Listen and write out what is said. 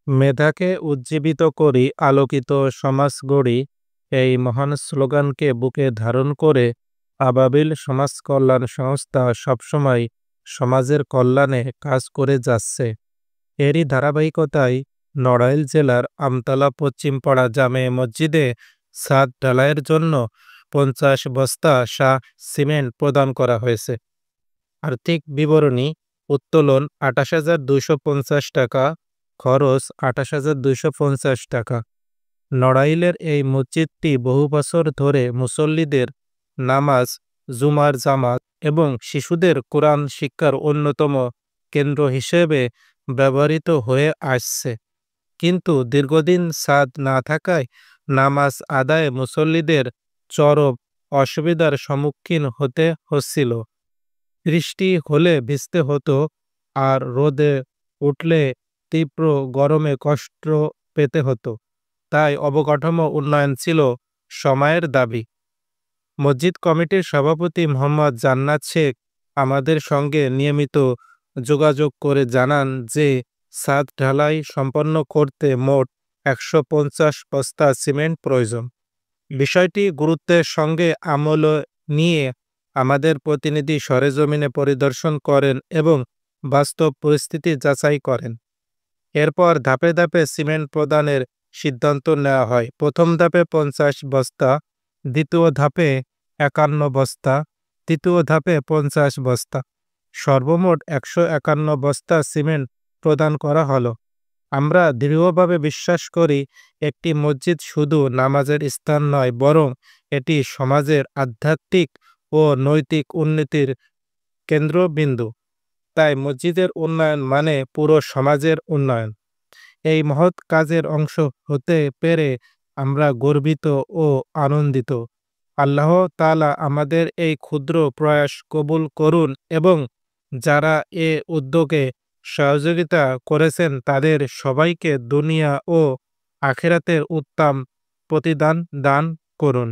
মেধাকে উজ্জীবিত করি, আলোকিত সমাজ গড়ি, এই মহান স্লোগানকে বুকে ধারণ করে আবাবিল সমাজ কল্যাণ সংস্থা সবসময় সমাজের কল্যাণে কাজ করে যাচ্ছে। এরই ধারাবাহিকতায় নড়াইল জেলার আমতলা পশ্চিমপাড়া জামে মসজিদে ছাদ ঢালাইয়ের জন্য ৫০ বস্তা সিমেন্ট প্রদান করা হয়েছে। আর্থিক বিবরণী: উত্তোলন ২৮,২৫০ টাকা, খরচ ২৮,২৫০ টাকা। নড়াইলের এই মসজিদটি বহু বছর ধরে মুসল্লিদের নামাজ, জুমার জামাত এবং শিশুদের কোরআন শিক্ষার অন্যতম কেন্দ্র হিসেবে ব্যবহৃত হয়ে আসছে। কিন্তু দীর্ঘদিন ছাদ না থাকায় নামাজ আদায়ে মুসল্লিদের চরম অসুবিধার সম্মুখীন হতে হচ্ছিল। বৃষ্টি হলে ভিজতে হতো, আর রোদে উঠলে তীব্র গরমে কষ্ট পেতে হতো। তাই অবকাঠামো উন্নয়ন ছিল সময়ের দাবি। মসজিদ কমিটির সভাপতি মোহাম্মদ জান্নাত শেখ আমাদের সঙ্গে নিয়মিত যোগাযোগ করে জানান যে ছাদ ঢালাই সম্পন্ন করতে মোট ১৫০ বস্তা সিমেন্ট প্রয়োজন। বিষয়টি গুরুত্বের সঙ্গে আমলে নিয়ে আমাদের প্রতিনিধি সরেজমিনে পরিদর্শন করেন এবং বাস্তব পরিস্থিতি যাচাই করেন। এরপর ধাপে ধাপে সিমেন্ট প্রদানের সিদ্ধান্ত নেওয়া হয়। প্রথম ধাপে ৫০ বস্তা, দ্বিতীয় ধাপে ৫১ বস্তা, তৃতীয় ধাপে ৫০ বস্তা, সর্বমোট ১৫১ বস্তা সিমেন্ট প্রদান করা হলো। আমরা দৃঢ়ভাবে বিশ্বাস করি, একটি মসজিদ শুধু নামাজের স্থান নয়, বরং এটি সমাজের আধ্যাত্মিক ও নৈতিক উন্নতির কেন্দ্রবিন্দু। তাই মসজিদের উন্নয়ন মানে পুরো সমাজের উন্নয়ন। এই মহৎ কাজের অংশ হতে পেরে আমরা গর্বিত ও আনন্দিত। আল্লাহ তাআলা আমাদের এই ক্ষুদ্র প্রয়াস কবুল করুন এবং যারা এ উদ্যোগে সহযোগিতা করেছেন তাদের সবাইকে দুনিয়া ও আখিরাতের উত্তম প্রতিদান দান করুন।